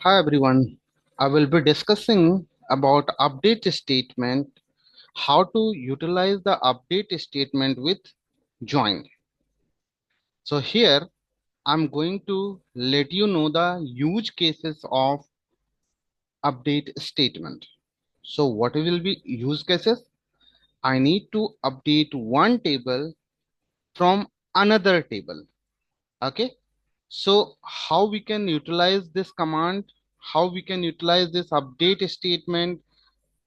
Hi everyone. I will be discussing about update statement, how to utilize the update statement with join. So here I'm going to let you know the use cases of update statement. So what will be use cases? I need to update one table from another table. Okay. So how we can utilize this command? How we can utilize this update statement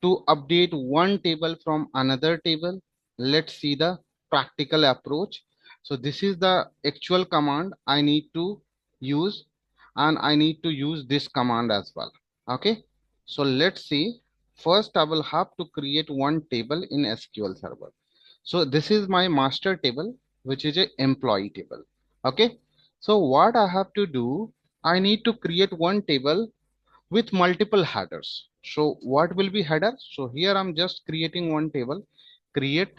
to update one table from another table? Let's see the practical approach. So this is the actual command I need to use, and I need to use this command as well. Okay, so let's see. First I will have to create one table in SQL Server. So this is my master table, which is a employee table. Okay, so what I have to do, I need to create one table with multiple headers. So what will be header? So here I'm just creating one table, create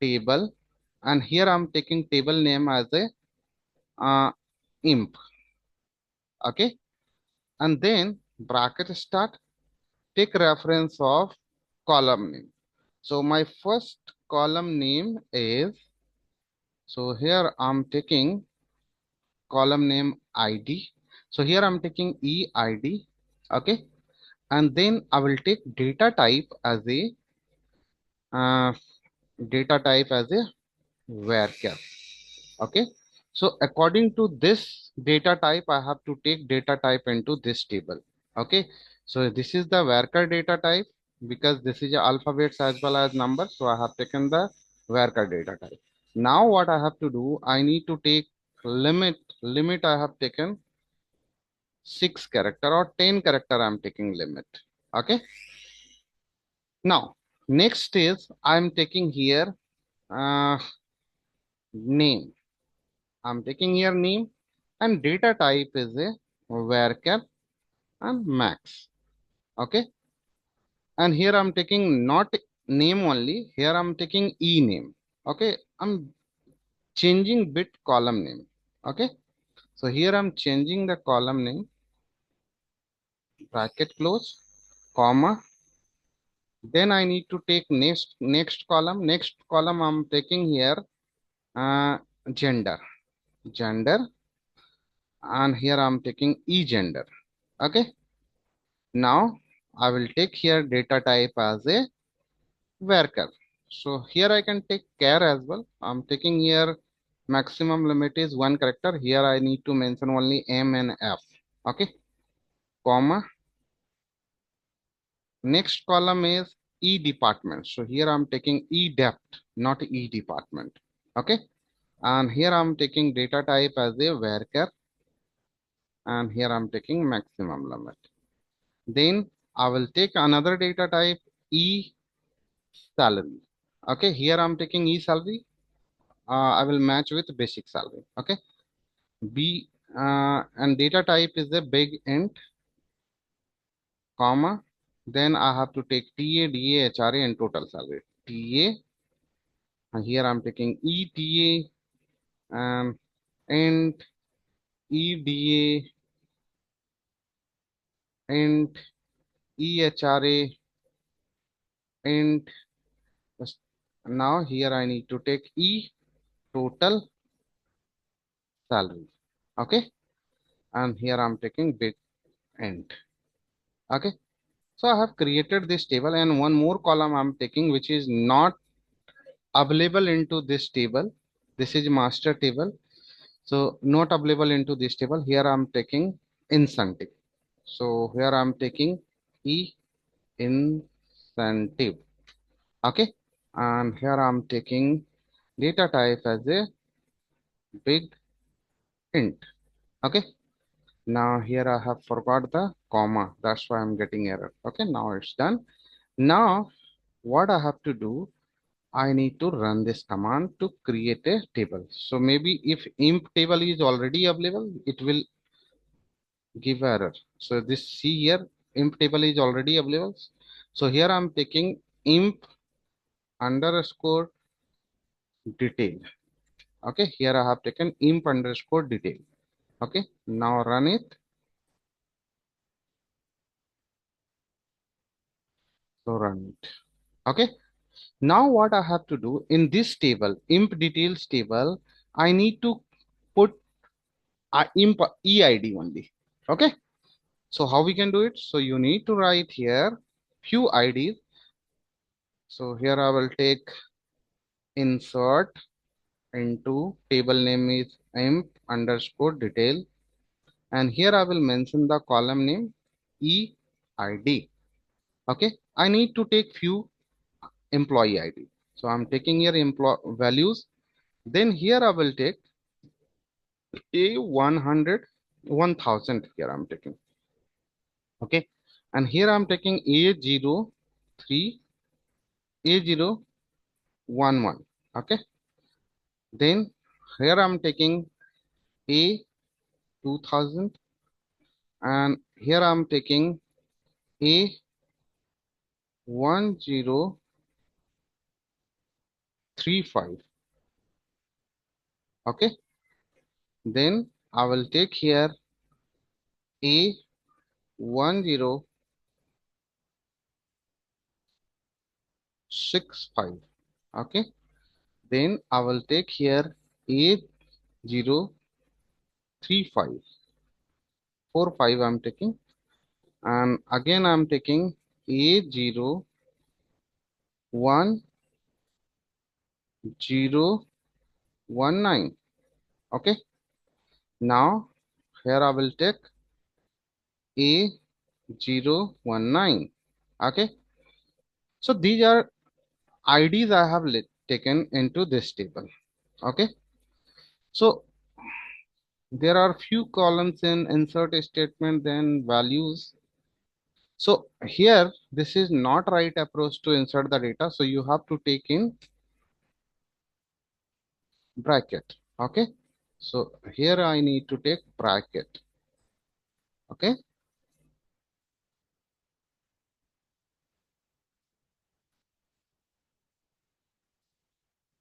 table, and here I'm taking table name as a imp. Okay, and then bracket start, take reference of column name. So my first column name is, so here I'm taking column name ID. So here I'm taking EID. Okay, and then I will take data type as a uh, data type as a varchar. Okay, so according to this data type I have to take data type into this table. Okay, so this is the varchar data type, because this is alphabets as well as numbers, so I have taken the varchar data type. Now what I have to do, I need to take limit I have taken 6 character or 10 character, I'm taking limit. Okay, now next is I'm taking here uh, name. I'm taking here name, and data type is a varchar and max. Okay, and here I'm taking not name only, here I'm taking e name. Okay, I'm changing bit column name. Okay, so here I'm changing the column name, bracket close, comma, then I need to take next column I'm taking here uh, gender, gender, and here I'm taking e gender. Okay, now I will take here data type as a varchar. So here I can take char as well. I'm taking here maximum limit is one character. Here I need to mention only M and F. Okay, comma. Next column is E department. So here I'm taking E depth, not E department. Okay, and here I'm taking data type as a varchar, and here I'm taking maximum limit. Then I will take another data type E salary. Okay, here I'm taking E salary. I will match with basic salary. Okay, B and data type is a big int, comma. Then I have to take TA, DA, HRA, and total salary. TA, and here I'm taking ETA, int, EDA, int, EHRA, int. Now here I need to take E total salary. Okay, and here I'm taking big int. Okay, so I have created this table, and one more column I'm taking which is not available into this table. This is master table, so not available into this table. Here I'm taking incentive. So here I'm taking e incentive. Okay, and here I'm taking data type as a big int. Okay, now here I have forgot the comma, that's why I'm getting error. Okay, now it's done. Now what I have to do, I need to run this command to create a table. So maybe if imp table is already available, it will give error. So this, see here, imp table is already available. So here I'm taking imp underscore detail. Okay, here I have taken imp underscore detail. Okay, now run it. So run it. Okay. Now what I have to do in this table, imp details table, I need to put imp EID only. Okay. So how we can do it? So you need to write here few IDs. So here I will take insert into table name is imp underscore detail, and here I will mention the column name EID. Okay. I need to take few employee ID. So I'm taking here employee values. Then here I will take a 100, 1000 here I'm taking. Okay. And here I'm taking A03, A011. Okay. Then here I'm taking A2000, and here I'm taking A1035. Okay. Then I will take here A1065. Okay. Then I will take here A035. 45 I'm taking, and again I'm taking A01019. Okay. Now here I will take A019. Okay. So these are IDs I have taken into this table. Okay. So there are few columns in insert statement, then values. So here this is not right approach to insert the data. So you have to take in bracket. Okay. So here I need to take bracket. Okay.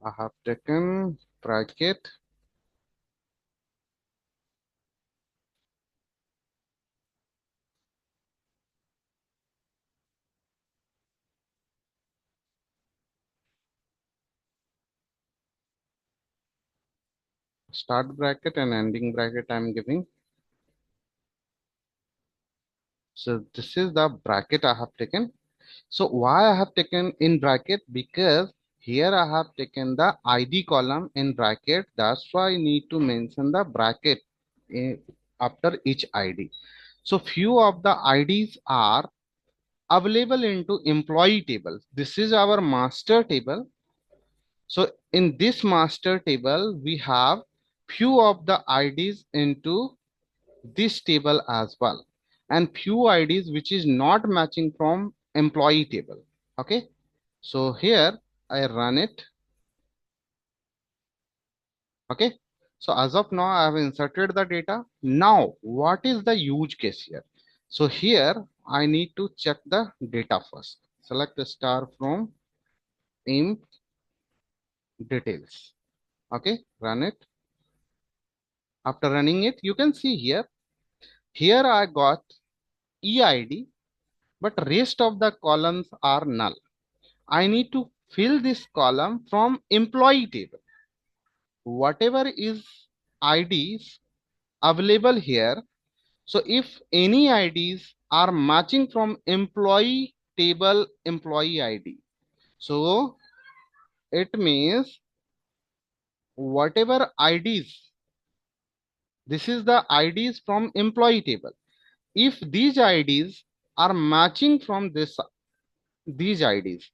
I have taken bracket. Start bracket and ending bracket I'm giving. So this is the bracket I have taken. So why I have taken in bracket? Because here I have taken the ID column in bracket. That's why I need to mention the bracket after each ID. So few of the IDs are available into employee table. This is our master table. So in this master table, we have few of the IDs into this table as well, and few IDs which is not matching from employee table. Okay. So here I run it. Okay. So as of now, I have inserted the data. Now, what is the use case here? So here I need to check the data first. Select the star from imp details. Okay. Run it. After running it, you can see here. Here I got EID, but rest of the columns are null. I need to fill this column from employee table. Whatever is IDs available here. So if any IDs are matching from employee table employee ID, so it means whatever IDs, this is the IDs from employee table. If these IDs are matching from these IDs,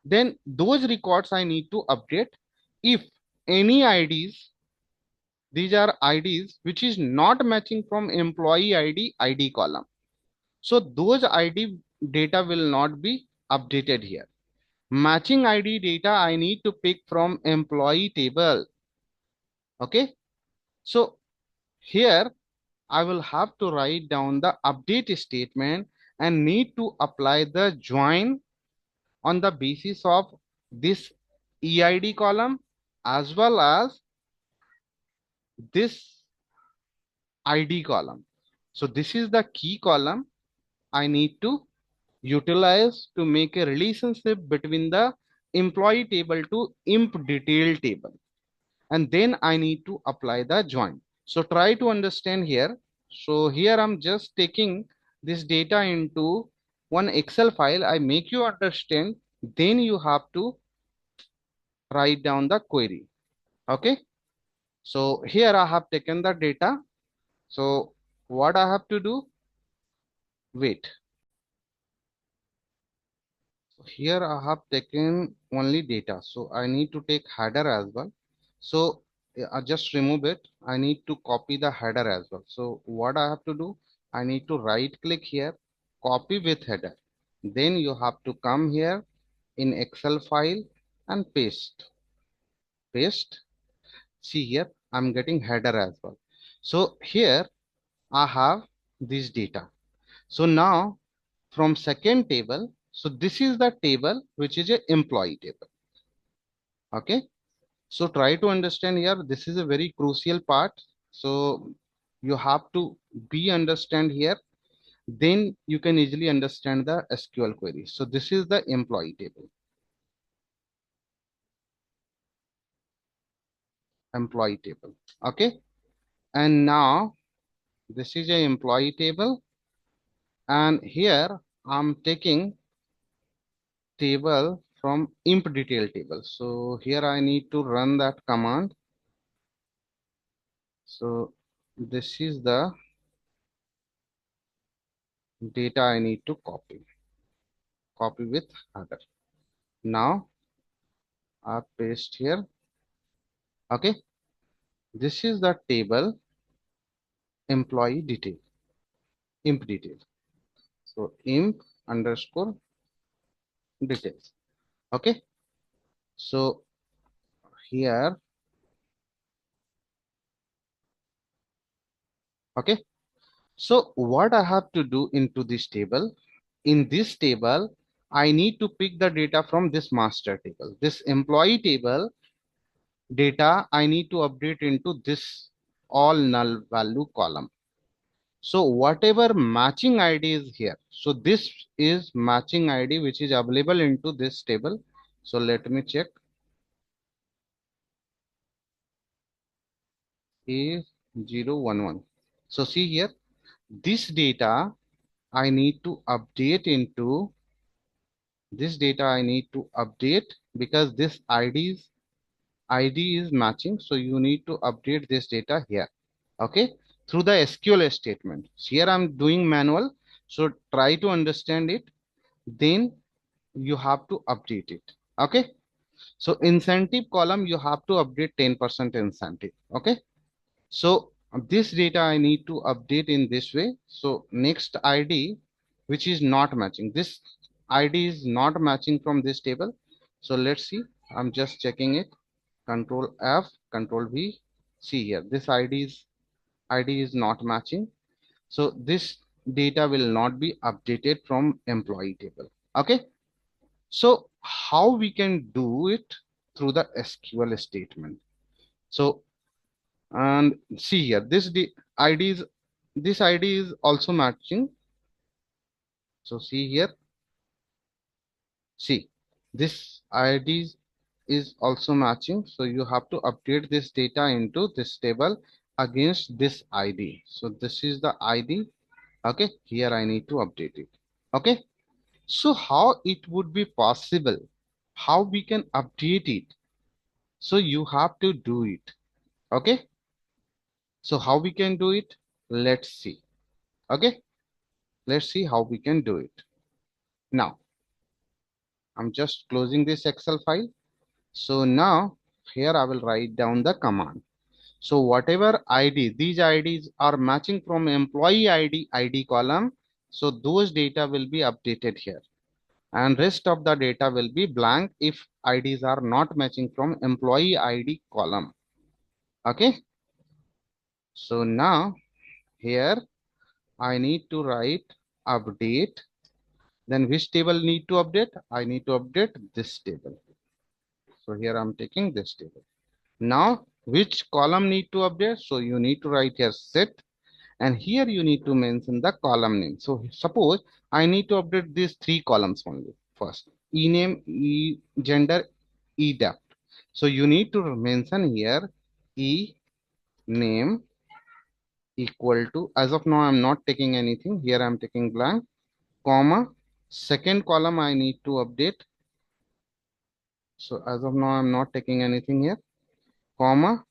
then those records I need to update. If any IDs, these are IDs which is not matching from employee ID column. So those ID data will not be updated here. Matching ID data I need to pick from employee table. Okay. So here I will have to write down the update statement and need to apply the join on the basis of this EID column as well as this ID column. So this is the key column I need to utilize to make a relationship between the employee table to imp detail table. And then I need to apply the join. So try to understand here. So here I'm just taking this data into one Excel file. I make you understand. Then you have to write down the query. Okay. So here I have taken the data. So what I have to do? Wait. So here I have taken only data. So I need to take header as well. So I just remove it. I need to copy the header as well. So what I have to do? I need to right click here, copy with header. Then you have to come here in Excel file and paste. Paste. See here, I'm getting header as well. So here I have this data. So now from second table, so this is the table which is a employee table. Okay. So try to understand here. This is a very crucial part. So you have to be understand here. Then you can easily understand the SQL query. So this is the employee table. Employee table. Okay. And now this is a employee table. And here I'm taking table from imp detail table. So here I need to run that command. So this is the data I need to copy with header. Now I paste here. Okay, this is the table employee detail, imp detail. So imp underscore details. Okay, so here, okay, so what I have to do into this table? In this table, I need to pick the data from this master table. This employee table data I need to update into this all null value column. So whatever matching ID is here. So this is matching ID which is available into this table. So let me check. A011. So see here, this data I need to update into this data I need to update because this ID is matching. So you need to update this data here. Okay. Through the SQL statement. So here I'm doing manual. So try to understand it. Then you have to update it. Okay. So incentive column, you have to update 10% incentive. Okay. So this data I need to update in this way. So next ID, which is not matching. This ID is not matching from this table. So let's see. I'm just checking it. Control F, Control V. See here. This ID is not matching. So this data will not be updated from employee table. Okay. So how we can do it through the SQL statement. So and see here, ID is this ID is also matching. So see here, see this ID is also matching. So you have to update this data into this table against this ID. So this is the ID. Okay, here I need to update it. Okay, so how it would be possible? How we can update it? So you have to do it. Okay, so how we can do it? Let's see. Okay, let's see how we can do it. Now, I'm just closing this Excel file. So now here I will write down the command. So whatever ID, these IDs are matching from employee ID column. So those data will be updated here. And rest of the data will be blank if IDs are not matching from employee ID column. Okay. So now here I need to write update. Then which table need to update? I need to update this table. So here I'm taking this table. Now which column need to update? So you need to write here set and here you need to mention the column name. So suppose I need to update these three columns only. First, e name, e gender, e depth. So you need to mention here e name equal to, as of now I'm not taking anything here, I'm taking blank, comma, second column I need to update. So as of now I'm not taking anything here, comma,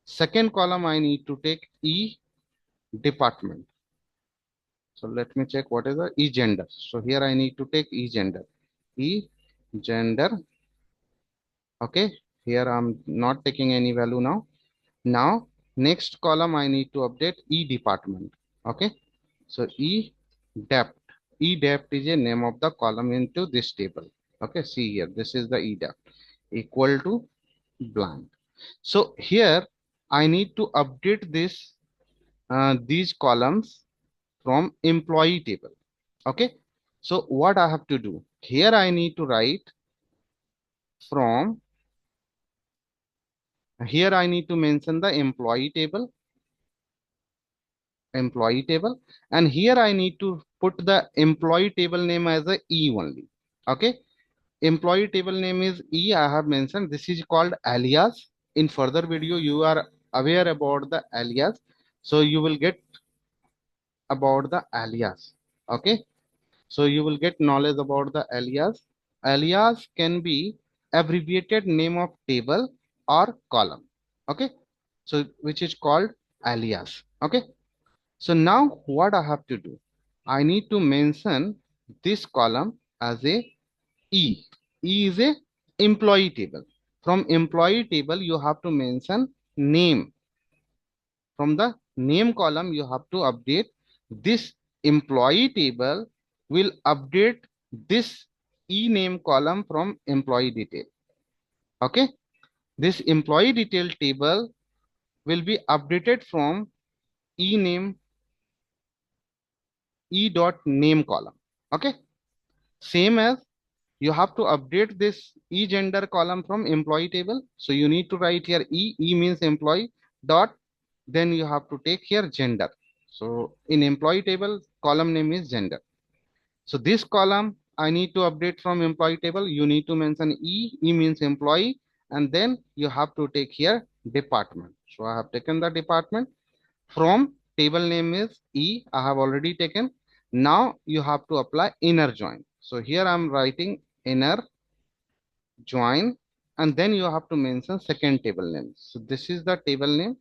second column I need to take e department. So let me check what is the e gender. So here I need to take e gender. E gender. Okay. Here I'm not taking any value now. Now next column I need to update e department. Okay. So e depth. E depth is a name of the column into this table. Okay. See here. This is the e depth equal to blank. So here I need to update this these columns from employee table. Okay. So what I have to do here, I need to write from here, I need to mention the employee table, and here I need to put the employee table name as a E only. Okay. Employee table name is E. I have mentioned this is called alias. In further video, you are aware about the alias. So you will get about the alias. Okay. So you will get knowledge about the alias. Alias can be abbreviated name of table or column. Okay. So which is called alias. Okay. So now what I have to do? I need to mention this column as a E. E is a employee table. From employee table, you have to mention name. From the name column, you have to update this employee table will update this e name column from employee detail. Okay. This employee detail table will be updated from e name e dot name column. Okay. Same as you have to update this e gender column from employee table. So you need to write here e means employee dot, then you have to take here gender. So in employee table, column name is gender. So this column I need to update from employee table. You need to mention e means employee, and then you have to take here department. So I have taken the department from table name is E. I have already taken. Now you have to apply inner join. So here I'm writing inner join, and then you have to mention second table name. So this is the table name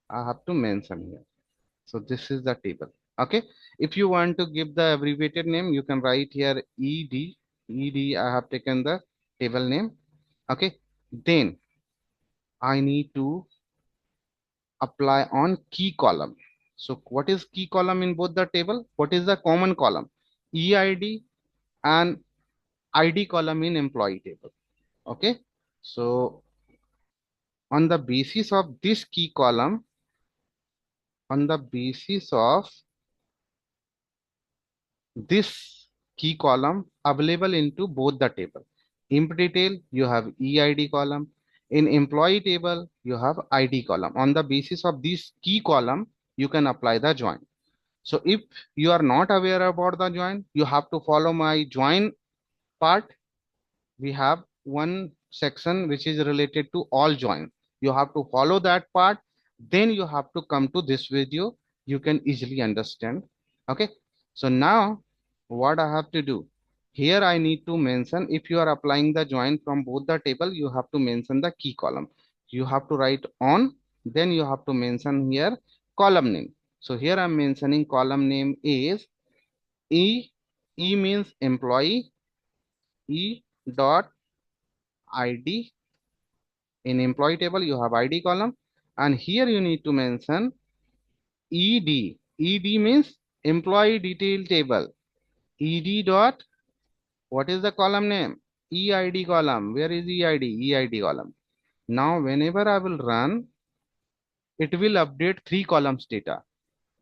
I have to mention here. So this is the table. Okay. If you want to give the abbreviated name, you can write here ED. ED, I have taken the table name. Okay. Then I need to apply on key column. So what is key column in both the table? What is the common column? EID and ID column in employee table. Okay. So on the basis of this key column, on the basis of this key column available into both the table. In detail, you have EID column. In employee table, you have ID column. On the basis of this key column, you can apply the join. So if you are not aware about the join, you have to follow my join part. We have one section which is related to all join. You have to follow that part. Then you have to come to this video. You can easily understand. Okay. So now what I have to do here, I need to mention if you are applying the join from both the table, you have to mention the key column. You have to write on, then you have to mention here column name. So here I'm mentioning column name is E. E means employee, E dot ID. In employee table, you have ID column, and here you need to mention ED. ED means employee detail table. ED dot, what is the column name? EID column. Where is EID? EID column. Now, whenever I will run, it will update three columns data.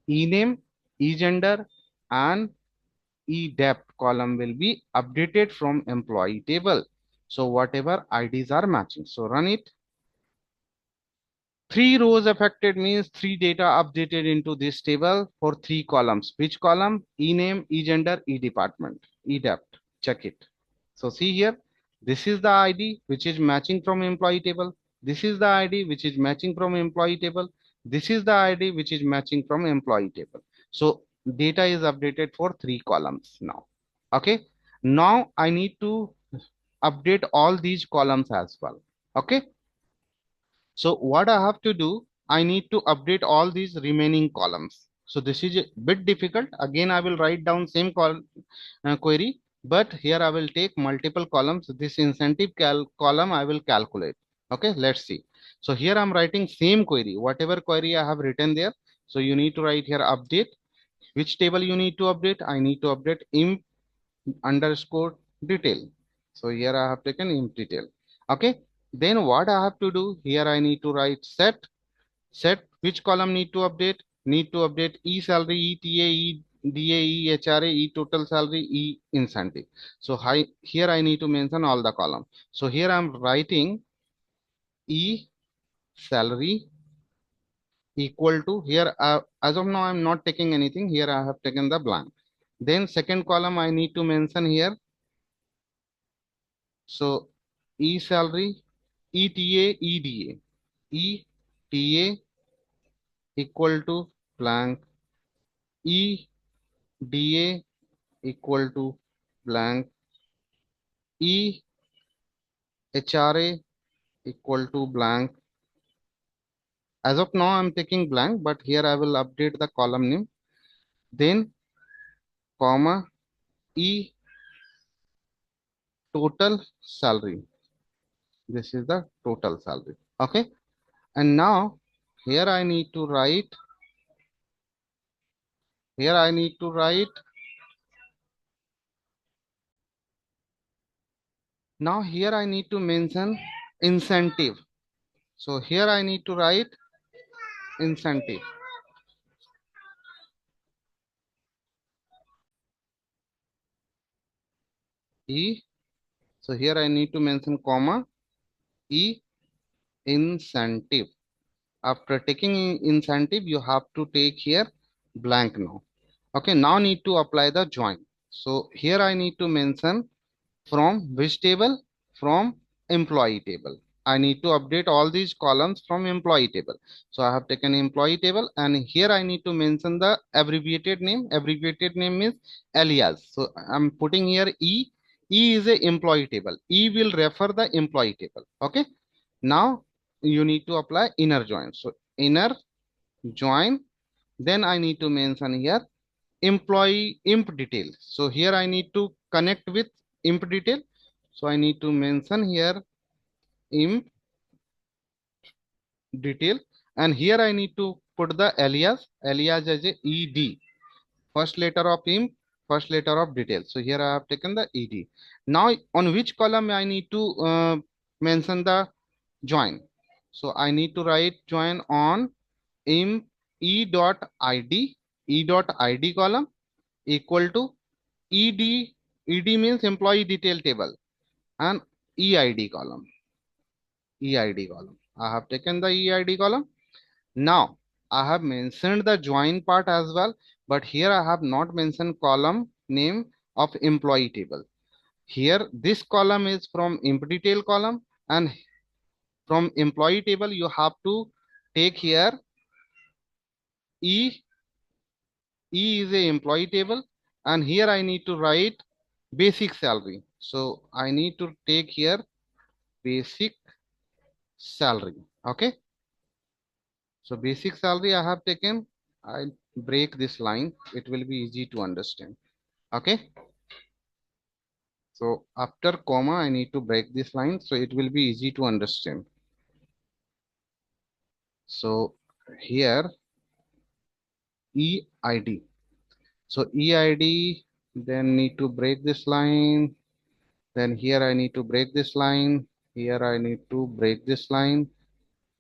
E name, E gender, and E depth column will be updated from employee table. So whatever IDs are matching. So run it. Three rows affected means three data updated into this table for three columns. Which column? E name, e gender, e department, e debt. Check it. So see here, this is the ID which is matching from employee table. This is the ID which is matching from employee table. This is the ID which is matching from employee table. So data is updated for three columns now. Okay. Now I need to update all these columns as well. Okay. So what I have to do, I need to update all these remaining columns. So this is a bit difficult. Again, I will write down same query, but here I will take multiple columns. This incentive column I will calculate. Okay, let's see. So here I'm writing same query, whatever query I have written there. So you need to write here update. Which table you need to update? I need to update imp underscore detail. So here I have taken imp detail. Okay. Then what I have to do here, I need to write set which column need to update e salary, e ta, e da, e hra, e total salary, e incentive. So here I need to mention all the column. So here I'm writing e salary equal to here, as of now I'm not taking anything here, I have taken the blank. Then second column I need to mention here. So E salary, ETA, EDA. ETA equal to blank, EDA equal to blank, EHRA equal to blank. As of now, I'm taking blank, but here I will update the column name. Then, comma, E total salary. This is the total salary. Okay. And now, here I need to write, here I need to write Now here I need to mention incentive. So here I need to write incentive. E. So here I need to mention comma E incentive. After taking incentive, you have to take here blank now. Okay, now need to apply the join. So here I need to mention from which table? From employee table. I need to update all these columns from employee table. So I have taken employee table, and here I need to mention the abbreviated name. Abbreviated name is alias. So I'm putting here E. E is a employee table. E will refer the employee table. Okay. Now you need to apply inner join. So inner join. Then I need to mention here employee imp detail. So here I need to connect with imp detail. So I need to mention here imp detail, and here I need to put the alias as a ed, first letter of imp, first letter of detail. So here I have taken the ed. Now on which column I need to mention the join? So I need to write join on imp e dot id column equal to ed. Ed means employee detail table, and eid column. EID column. I have taken the EID column. Now I have mentioned the join part as well, but here I have not mentioned column name of employee table. Here this column is from imp detail column, and from employee table you have to take here E. E is a employee table, and here I need to write basic salary. So I need to take here basic salary. Okay. So basic salary I have taken. I'll break this line. It will be easy to understand. Okay. So after comma, I need to break this line. So it will be easy to understand. So here EID. So EID, then need to break this line. Then here I need to break this line. Here I need to break this line.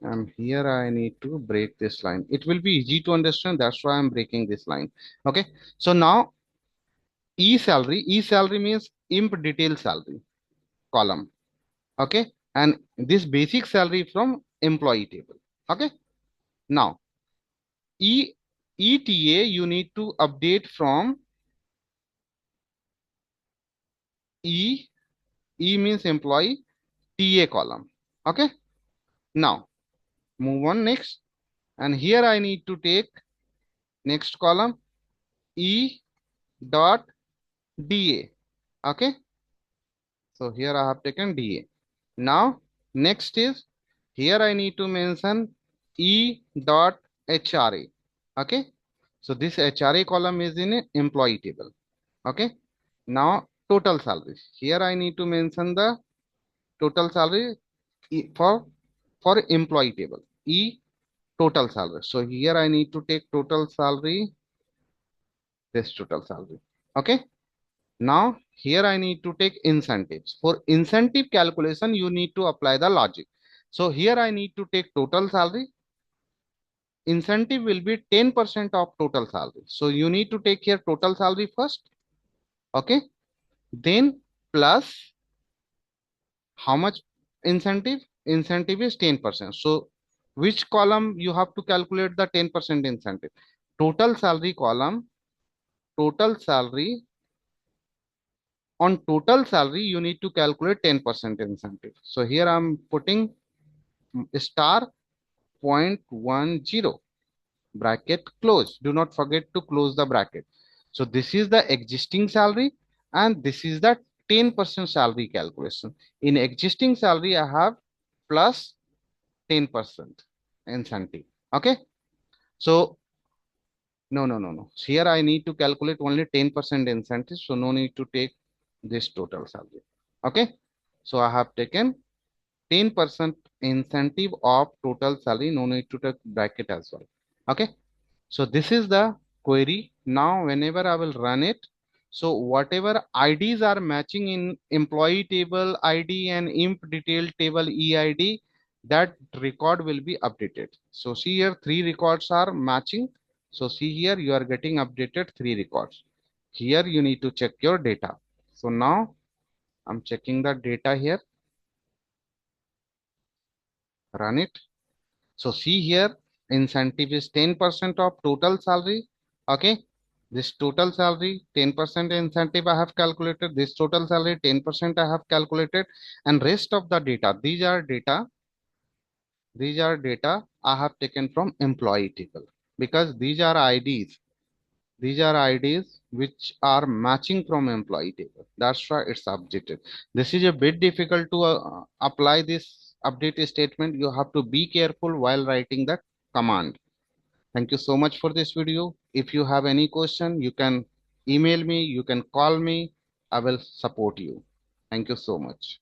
And here I need to break this line. It will be easy to understand. That's why I'm breaking this line. Okay. So now E salary means imp detail salary column. Okay. And this basic salary from employee table. Okay. Now, ETA you need to update from E. E means employee, TA column. Okay. Now, move on next. And here I need to take next column E dot DA. Okay. So here I have taken DA. Now, next is here I need to mention E dot HRA. Okay. So this HRA column is in a employee table. Okay. Now, total salary. Here I need to mention the total salary for employee table. E total salary. So here I need to take total salary, this total salary. Okay. Now here I need to take incentives. For incentive calculation, you need to apply the logic. So here I need to take total salary. Incentive will be 10% of total salary. So you need to take here total salary first. Okay. Then plus how much incentive? Incentive is 10%. So which column you have to calculate the 10% incentive? Total salary column, total salary. On total salary, you need to calculate 10% incentive. So here I'm putting star 0.10 bracket close. Do not forget to close the bracket. So this is the existing salary and this is the 10% salary calculation. In existing salary, I have plus 10% incentive. Okay. So no. Here I need to calculate only 10% incentive. So no need to take this total salary. Okay. So I have taken 10% incentive of total salary. No need to take bracket as well. Okay. So this is the query. Now, whenever I will run it, so whatever IDs are matching in employee table ID and imp detail table EID, that record will be updated. So see here, 3 records are matching. So see here, you are getting updated 3 records. Here you need to check your data. So now I'm checking the data here, run it. So see here, incentive is 10% of total salary. Okay. This total salary, 10% incentive I have calculated. This total salary, 10% I have calculated. And rest of the data, these are data I have taken from employee table because these are IDs. These are IDs which are matching from employee table. That's why it's updated. This is a bit difficult to apply this update statement. You have to be careful while writing the command. Thank you so much for this video. If you have any question, you can email me, you can call me. I will support you. Thank you so much.